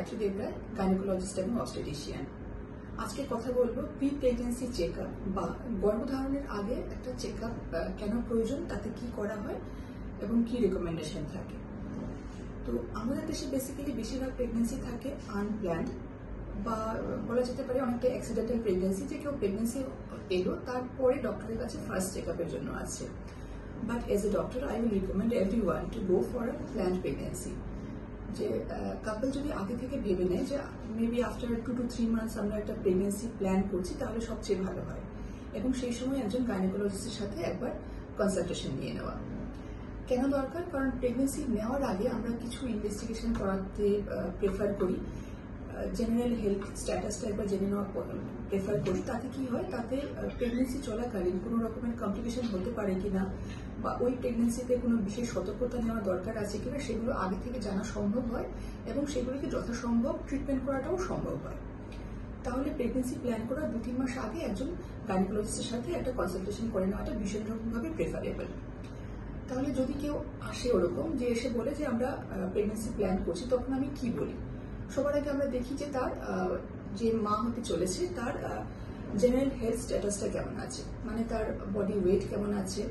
Gayatri Debray, gynaecologist এবং obstetrician. আজকে কথা বলবো প্রি প্রেগন্যান্সি চেকআপ বা গর্ভধারণের আগে একটা চেকআপ কেন প্রয়োজন, তাতে কি করা হয় এবং কি রেকমেন্ডেশন থাকে। তো আমাদের দেশে বেসিক্যালি বেশিরভাগ প্রেগন্যান্সি থাকে আনপ্ল্যান্ড বা বলা যেতে পারে অনেকটা অ্যাক্সিডেন্টাল প্রেগন্যান্সি, যে কেউ প্রেগন্যান্সি এলো তারপরে ডক্টরের কাছে ফার্স্ট চেকআপের জন্য আছে। But as a doctor I will recommend everyone to go for a planned pregnancy. যে কাপল যদি আগে থেকে ভেবে নেয় যে মেবি আফটার 2 to 3 মান্থস আমরা একটা প্রেগন্যান্সি প্ল্যান করছি, তাহলে সবচেয়ে ভালো হয়। এবং সেই সময় একজন গাইনোকোলজিস্টের সাথে একবার কনসালটেশন নিয়ে নেওয়া কেন দরকার, কারণ প্রেগন্যান্সি নেওয়ার আগে আমরা কিছু ইনভেস্টিগেশন করাতে প্রেফার করি। জেনারেল হেলথ স্ট্যাটাসটা একবার জেনে নেওয়া প্রেফার করি। তাতে কি হয়, তাতে প্রেগন্যান্সি চলাকালীন কোনো রকমের কমপ্লিকেশন হতে পারে কিনা বা ওই প্রেগন্যান্সিতে কোনো বিশেষ সতর্কতা নেওয়া দরকার আছে কিনা সেগুলো আগে থেকে জানা সম্ভব হয় এবং সেগুলিকে যথাসম্ভব ট্রিটমেন্ট করাটাও সম্ভব হয়। তাহলে প্রেগন্যান্সি প্ল্যান করার 2-3 মাস আগে একজন গাইনোকোলজিস্টের সাথে একটা কনসালটেশন করে নেওয়াটা ভীষণ রকমভাবে প্রেফারেবল। তাহলে যদি কেউ আসে ওরকম যে এসে বলে যে আমরা প্রেগন্যান্সি প্ল্যান করছি, তখন আমি কি বলি? সবার আগে আমরা দেখি যে তার যে মা হতে চলেছে তার জেনারেল হেলথ স্ট্যাটাসটা কেমন আছে, মানে তার বডি ওয়েট কেমন আছে,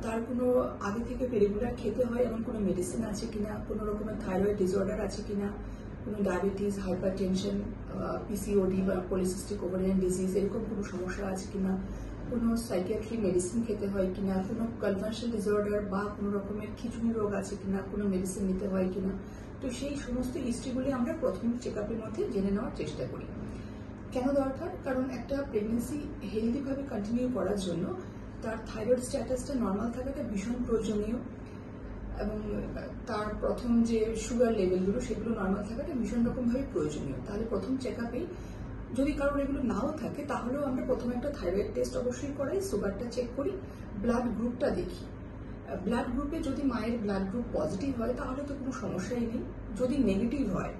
তার কোনো আগে থেকে রেগুলার খেতে হয় এমন কোনো মেডিসিন আছে কিনা, কোনো রকমের থাইরয়েড ডিসঅর্ডার আছে কিনা, কোনো ডায়াবেটিস, হাইপার টেনশন, পিসিওডি বা পলিসিস্টিক ওভারিয়ান ডিজিজ এরকম কোনো সমস্যা আছে কিনা, কোনো সাইকিয়াট্রি মেডিসিন খেতে হয় কিনা, কোনো কনভার্সন ডিসঅর্ডার বা কোনো রকমের খিঁচুনি রোগ আছে কিনা, কোনো মেডিসিন নিতে হয় কিনা। তো সেই সমস্ত হিস্ট্রিগুলি আমরা প্রথম চেকআপের মধ্যে জেনে নেওয়ার চেষ্টা করি। কেন দরকার? কারণ একটা প্রেগন্যান্সি হেলদিভাবে কন্টিনিউ করার জন্য তার থাইরয়েড স্ট্যাটাসটা নর্মাল থাকাটা ভীষণ প্রয়োজনীয় এবং তার প্রথম যে সুগার লেভেলগুলো সেগুলো নর্মাল থাকাটা ভীষণ রকমভাবে প্রয়োজনীয়। তাহলে প্রথম চেকআপেই যদি কারোর এগুলো নাও থাকে, তাহলেও আমরা প্রথমে একটা থাইরয়েড টেস্ট অবশ্যই করাই, সুগারটা চেক করি, ব্লাড গ্রুপটা দেখি। ব্লাড গ্রুপে যদি মায়ের ব্লাড গ্রুপ পজিটিভ হয় তাহলে তো কোনো সমস্যাই নেই। যদি নেগেটিভ হয়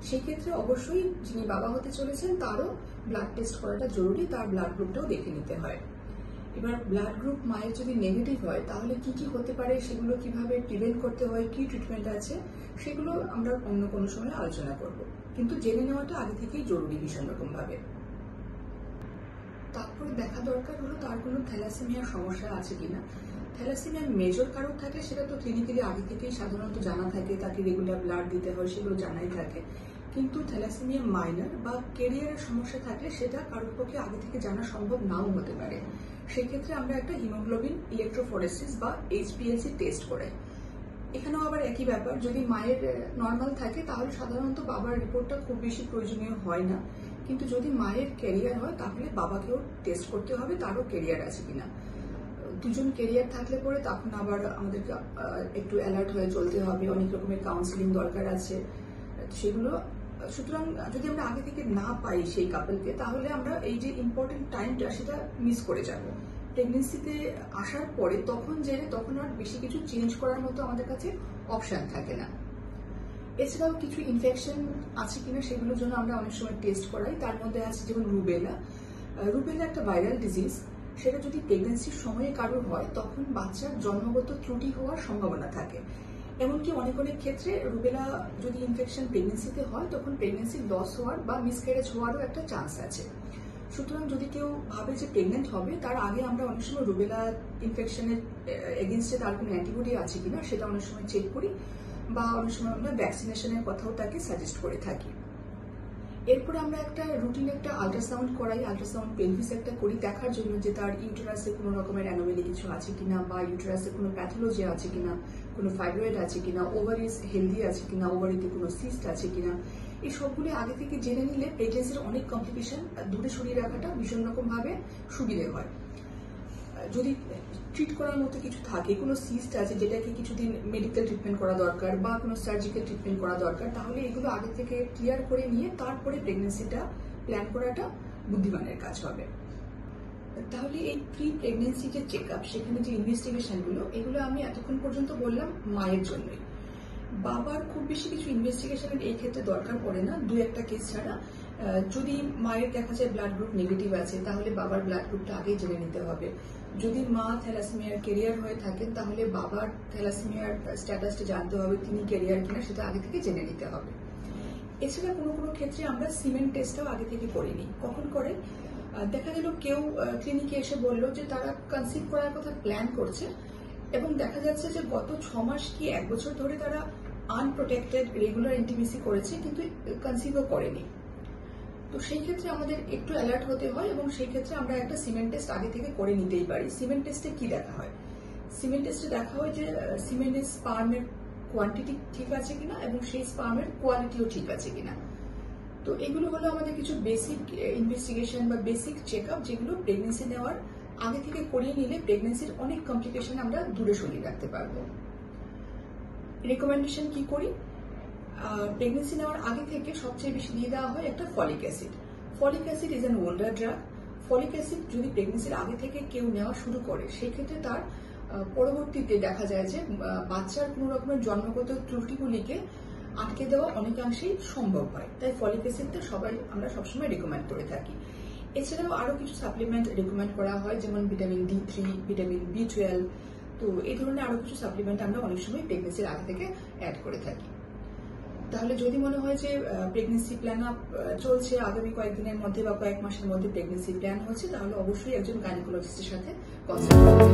সেক্ষেত্রে অবশ্যই যিনি বাবা হতে চলেছেন তারও ব্লাড টেস্ট করাটা জরুরি, তার ব্লাড গ্রুপটাও দেখে নিতে হয়। এবার ব্লাড গ্রুপ মায়ের যদি নেগেটিভ হয় তাহলে কি কি হতে পারে, সেগুলো কিভাবে প্রিভেন্ট করতে হয়, কি ট্রিটমেন্ট আছে, সেগুলো আমরা অন্য কোনো সময় আলোচনা করব। কিন্তু জেনে নেওয়াটা আগে থেকেই জরুরি ভীষণ রকম ভাবে। তারপরে দেখা দরকার হলো তার কোনো থ্যালাসেমিয়ার সমস্যা আছে কিনা। থ্যালাসেমিয়ার মেজর কারণ থাকে সেটা তো ক্লিনিক্যালি আগে থেকেই সাধারণত জানা থাকে, তাকে রেগুলার ব্লাড দিতে হয়, সেগুলো জানাই থাকে। কিন্তু থ্যালাসেমিয়া মাইনর বা কেরিয়ারের সমস্যা থাকলে সেটা কারোর পক্ষে আগে থেকে জানা সম্ভব নাও হতে পারে। সেক্ষেত্রে আমরা একটা হিমোগ্লোবিন ইলেকট্রোফোরেসিস বা HbA1c টেস্ট করাই। এখানেও আবার একই ব্যাপার, যদি মায়ের নর্মাল থাকে তাহলে সাধারণত বাবার রিপোর্টটা খুব বেশি প্রয়োজনীয় হয় না, কিন্তু যদি মায়ের ক্যারিয়ার হয় তাহলে বাবাকেও টেস্ট করতে হবে তারও ক্যারিয়ার আছে কিনা। দুজন ক্যারিয়ার থাকলে পরে তখন আবার আমাদেরকে একটু অ্যালার্ট হয়ে চলতে হবে, অনেক রকমের কাউন্সিলিং দরকার আছে সেগুলো। সুতরাং যদি আমরা আগে থেকে না পাই সেই কাপলকে, তাহলে আমরা এই যে ইম্পর্টেন্ট টাইমটা সেটা মিস করে যাব। প্রেগনেন্সিতে আসার পরে তখন জেনে তখন আর বেশি কিছু চেঞ্জ করার মতো আমাদের কাছে অপশন থাকে না। এছাড়াও কিছু ইনফেকশন আছে কিনা সেগুলোর জন্য আমরা অনেক সময় টেস্ট করাই। তার মধ্যে আছে যেমন রুবেলা। রুবেলা একটা ভাইরাল ডিজিজ, সেটা যদি প্রেগনেন্সির সময়ে কারোর হয় তখন বাচ্চার জন্মগত ত্রুটি হওয়ার সম্ভাবনা থাকে। এমনকি অনেক অনেক ক্ষেত্রে রুবেলা যদি ইনফেকশন প্রেগনেন্সিতে হয় তখন প্রেগনেন্সি লস হওয়ার বা মিসক্যারেজ হওয়ারও একটা চান্স আছে। সুতরাং যদি কেউ ভাবে যে প্রেগনেন্ট হবে, তার আগে আমরা অনেক সময় রুবেলা ইনফেকশনের এগেনস্টে তার কোনো অ্যান্টিবডি আছে কিনা সেটা অনেক সময় চেক করি, বা অনেক সময় আমরা ভ্যাকসিনেশনের কথাও তাকে সাজেস্ট করে থাকি। এরপরে আমরা একটা রুটিন একটা আল্ট্রাসাউন্ড করাই, আল্ট্রাসাউন্ড পেলভিস একটা করি দেখার জন্য যে তার ইউটেরাসে কোনো রকমের অ্যানোমেলি কিছু আছে কিনা, বা ইউটেরাসে কোনো প্যাথোলজি আছে কিনা, কোনো ফাইব্রয়েড আছে কিনা, ওভারিজ হেলদি আছে কিনা, ওভারিতে কোনো সিস্ট আছে কিনা। এই সবগুলি আগে থেকে জেনে নিলে প্রেগনেন্সির অনেক কমপ্লিকেশন দূরে সরিয়ে রাখাটা ভীষণ রকম ভাবে সুবিধে হয়। যদি ট্রিট করার মতো কিছু থাকে, কোনো সিস্ট আছে যেটাকে কিছুদিন মেডিকেল ট্রিটমেন্ট করা দরকার বা কোনো সার্জিক্যাল ট্রিটমেন্ট করা দরকার, তাহলে এগুলো আগে থেকে ক্লিয়ার করে নিয়ে তারপরে প্রেগনেন্সিটা প্ল্যান করাটা বুদ্ধিমানের কাজ হবে। তাহলে এই প্রি প্রেগনেন্সি যে চেকআপ, সেখানে যে ইনভেস্টিগেশনগুলো, এগুলো আমি এতক্ষণ পর্যন্ত বললাম মায়ের জন্যই। বাবার খুব বেশি কিছু ইনভেস্টিগেশনের এই ক্ষেত্রে দরকার পড়ে না, 2-1টা কেস ছাড়া। যদি মায়ের দেখা যায় ব্লাড গ্রুপ নেগেটিভ আছে তাহলে বাবার ব্লাড গ্রুপটা আগেই জেনে নিতে হবে। যদি মা থ্যালাসেমিয়ার ক্যারিয়ার হয়ে থাকেন তাহলে বাবার থ্যালাসেমিয়ার স্ট্যাটাসটা জানতে হবে, তিনি ক্যারিয়ার কিনা সেটা আগে থেকে জেনে নিতে হবে। এছাড়া কোনো কোনো ক্ষেত্রে আমরা সিমেন্ট টেস্টটাও আগে থেকে করিনি। কখন করে? দেখা গেল কেউ ক্লিনিকে এসে বললো যে তারা কনসিভ করার কথা প্ল্যান করছে এবং দেখা যাচ্ছে যে গত 6 মাস কি 1 বছর ধরে তারা আনপ্রোটেক্টেড রেগুলার ইন্টিমেসি করেছে কিন্তু কনসিভও করেনি। তো সেই ক্ষেত্রে আমাদের একটু অ্যালার্ট হতে হয় এবং সেই ক্ষেত্রে আমরা একটা সিমেন্ট টেস্ট আগে থেকে করে নিতেই পারি। সিমেন্ট টেস্টে কি দেখা হয়? সিমেন্ট টেস্টে দেখা হয় যে সিমেন্টের স্পার্মের কোয়ান্টিটি ঠিক আছে কিনা এবং সেই স্পার্মের কোয়ালিটিও ঠিক আছে কিনা। তো এগুলো হলো আমাদের কিছু বেসিক ইনভেস্টিগেশন বা বেসিক চেক আপ, যেগুলো প্রেগনেন্সি নেওয়ার আগে থেকে করিয়ে নিলে প্রেগনেন্সির অনেক কমপ্লিকেশন আমরা দূরে সরিয়ে রাখতে পারবো। রেকমেন্ডেশন কি করি? প্রেগনেন্সি নেওয়ার আগে থেকে সবচেয়ে বেশি দিয়ে দেওয়া হয় একটা folic acid. Folic acid is an older drug. Folic acid যদি প্রেগনেন্সির আগে থেকে কেউ নেওয়া শুরু করে সেক্ষেত্রে তার পরবর্তীতে দেখা যায় যে বাচ্চার কোনো রকমের জন্মগত ত্রুটিগুলিকে আটকে দেওয়া অনেকাংশেই সম্ভব হয়। তাই ফলিক অ্যাসিডটা আমরা সবসময় রেকমেন্ড করে থাকি। এছাড়াও আরো কিছু সাপ্লিমেন্ট রেকমেন্ড করা হয়, যেমন ভিটামিন D3, ভিটামিন B12। তো এই ধরনের আরো কিছু সাপ্লিমেন্ট আমরা অনেক সময় প্রেগনেন্সির আগে থেকে অ্যাড করে থাকি। তাহলে যদি মনে হয় যে প্রেগনেন্সি প্ল্যান আপ চলছে, আগামী কয়েকদিনের মধ্যে বা কয়েক মাসের মধ্যে প্রেগনেন্সি প্ল্যান হচ্ছে, তাহলে অবশ্যই একজন গাইনোকোলজিস্টের সাথে কনসাল্ট করবেন।